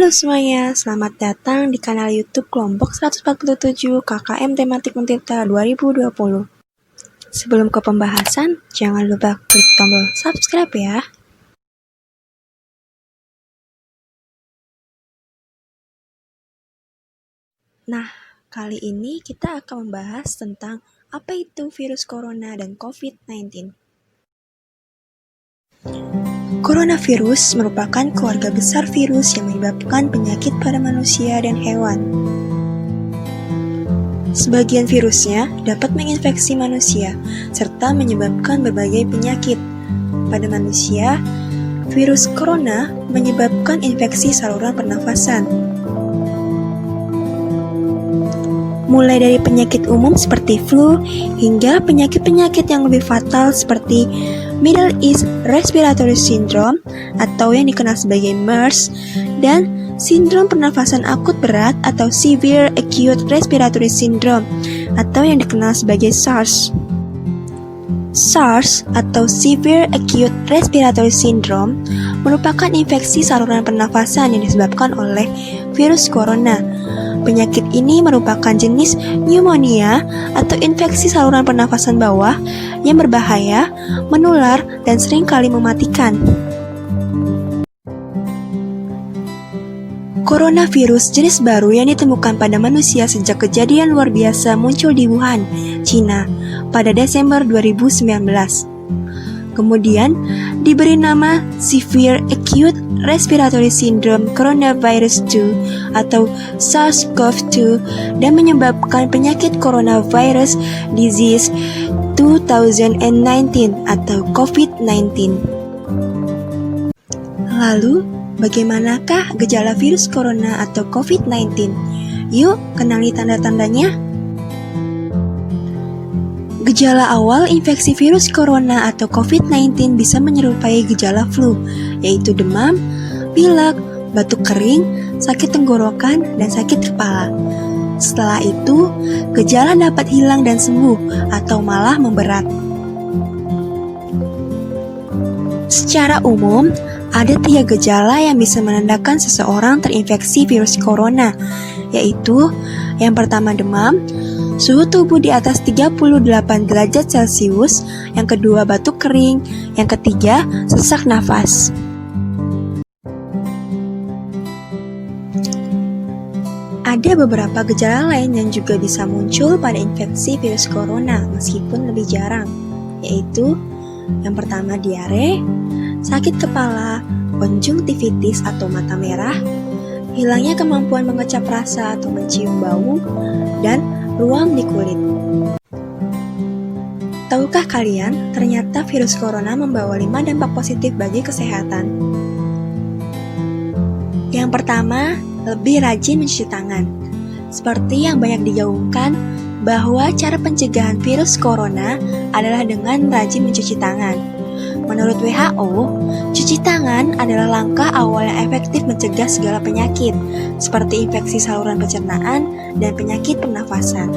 Halo semuanya, selamat datang di kanal YouTube kelompok 147 KKM Tematik Mentirta 2020. Sebelum ke pembahasan, jangan lupa klik tombol subscribe ya. Nah, kali ini kita akan membahas tentang apa itu virus corona dan COVID-19. Coronavirus merupakan keluarga besar virus yang menyebabkan penyakit pada manusia dan hewan. Sebagian virusnya dapat menginfeksi manusia, serta menyebabkan berbagai penyakit. Pada manusia, virus corona menyebabkan infeksi saluran pernafasan. Mulai dari penyakit umum seperti flu, hingga penyakit-penyakit yang lebih fatal seperti Middle East Respiratory Syndrome atau yang dikenal sebagai MERS, dan sindrom pernafasan akut berat atau Severe Acute Respiratory Syndrome atau yang dikenal sebagai SARS. SARS atau Severe Acute Respiratory Syndrome merupakan infeksi saluran pernafasan yang disebabkan oleh virus corona. Penyakit ini merupakan jenis pneumonia atau infeksi saluran pernafasan bawah yang berbahaya, menular, dan seringkali mematikan. Coronavirus jenis baru yang ditemukan pada manusia sejak kejadian luar biasa muncul di Wuhan, China, pada Desember 2019. Kemudian diberi nama Severe Acute Respiratory Syndrome Coronavirus 2 atau SARS-CoV-2 dan menyebabkan penyakit coronavirus disease 2019 atau COVID-19. Lalu, bagaimanakah gejala virus corona atau COVID-19? Yuk, kenali tanda-tandanya. Gejala awal infeksi virus corona atau COVID-19 bisa menyerupai gejala flu, yaitu demam, pilek, batuk kering, sakit tenggorokan, dan sakit kepala. Setelah itu, gejala dapat hilang dan sembuh atau malah memberat. Secara umum, ada 3 gejala yang bisa menandakan seseorang terinfeksi virus corona, yaitu yang pertama demam, suhu tubuh di atas 38 derajat Celcius, yang kedua batuk kering, yang ketiga sesak nafas. Ada beberapa gejala lain yang juga bisa muncul pada infeksi virus corona meskipun lebih jarang, yaitu yang pertama diare, sakit kepala, konjungtivitis atau mata merah, hilangnya kemampuan mengecap rasa atau mencium bau, dan ruam di kulit. Tahukah kalian, ternyata virus corona membawa 5 dampak positif bagi kesehatan. Yang pertama, lebih rajin mencuci tangan. Seperti yang banyak digaungkan, bahwa cara pencegahan virus corona adalah dengan rajin mencuci tangan. Menurut WHO, cuci tangan adalah langkah awal yang efektif mencegah segala penyakit, seperti infeksi saluran pencernaan dan penyakit pernafasan.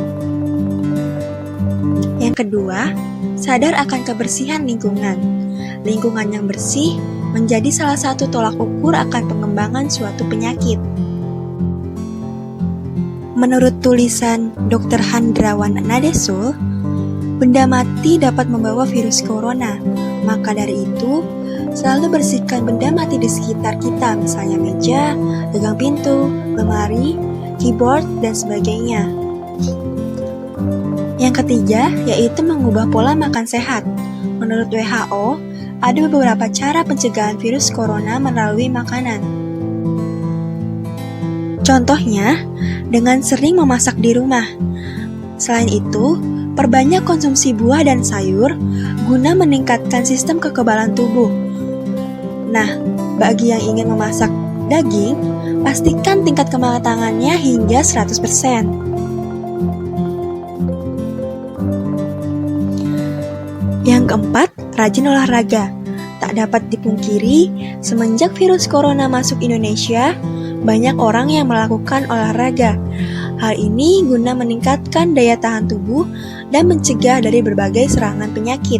Yang kedua, sadar akan kebersihan lingkungan. Lingkungan yang bersih menjadi salah satu tolak ukur akan pengembangan suatu penyakit. Menurut tulisan Dr. Handrawan Nadesul, benda mati dapat membawa virus corona. Maka dari itu, selalu bersihkan benda mati di sekitar kita, misalnya meja, gagang pintu, lemari, keyboard, dan sebagainya. Yang ketiga, yaitu mengubah pola makan sehat. Menurut WHO, ada beberapa cara pencegahan virus corona melalui makanan. Contohnya, dengan sering memasak di rumah. Selain itu, perbanyak konsumsi buah dan sayur guna meningkatkan sistem kekebalan tubuh. Nah, bagi yang ingin memasak daging, pastikan tingkat kematangannya hingga 100%. Yang keempat, rajin olahraga. Tak dapat dipungkiri, semenjak virus corona masuk Indonesia, banyak orang yang melakukan olahraga. Hal ini guna meningkatkan daya tahan tubuh dan mencegah dari berbagai serangan penyakit.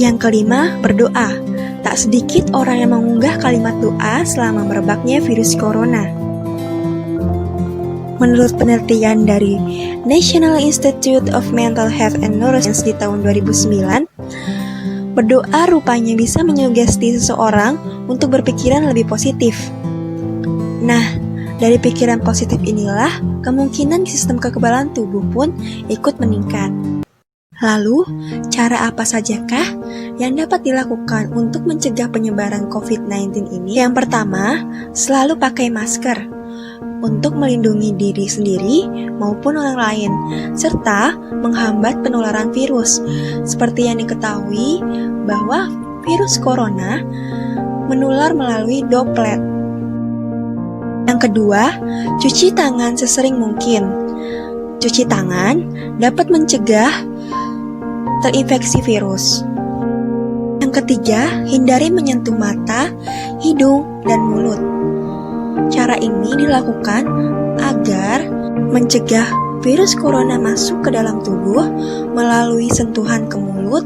Yang kelima, berdoa. Tak sedikit orang yang mengunggah kalimat doa selama merebaknya virus corona. Menurut penelitian dari National Institute of Mental Health and Neuroscience di tahun 2009, berdoa rupanya bisa menyugesti seseorang untuk berpikiran lebih positif. Nah, dari pikiran positif inilah kemungkinan sistem kekebalan tubuh pun ikut meningkat. Lalu, cara apa sajakah yang dapat dilakukan untuk mencegah penyebaran COVID-19 ini? Yang pertama, selalu pakai masker untuk melindungi diri sendiri maupun orang lain, serta menghambat penularan virus. Seperti yang diketahui bahwa virus corona menular melalui droplet. Yang kedua, cuci tangan sesering mungkin. Cuci tangan dapat mencegah terinfeksi virus. Yang ketiga, hindari menyentuh mata, hidung, dan mulut. Cara ini dilakukan agar mencegah virus corona masuk ke dalam tubuh melalui sentuhan ke mulut,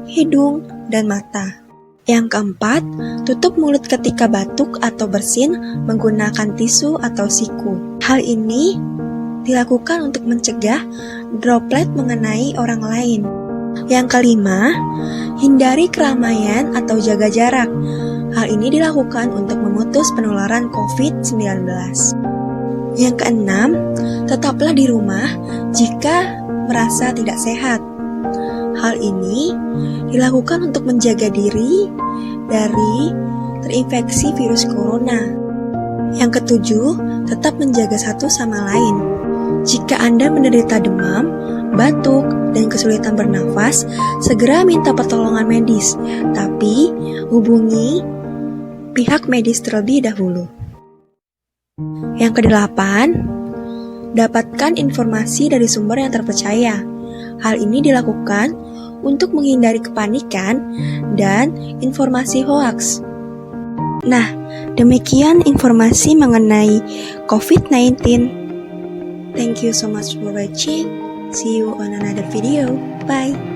hidung, dan mata. Yang keempat, tutup mulut ketika batuk atau bersin menggunakan tisu atau siku. Hal ini dilakukan untuk mencegah droplet mengenai orang lain. Yang kelima, hindari keramaian atau jaga jarak. Hal ini dilakukan untuk memutus penularan COVID-19. Yang keenam, tetaplah di rumah jika merasa tidak sehat. Hal ini dilakukan untuk menjaga diri dari terinfeksi virus corona. Yang ketujuh, tetap menjaga satu sama lain. Jika Anda menderita demam, batuk, dan kesulitan bernafas, segera minta pertolongan medis, tapi hubungi pihak medis terlebih dahulu. Yang kedelapan, dapatkan informasi dari sumber yang terpercaya. Hal ini dilakukan untuk menghindari kepanikan dan informasi hoaks. Nah, demikian informasi mengenai COVID-19. Thank you so much for watching. See you on another video. Bye.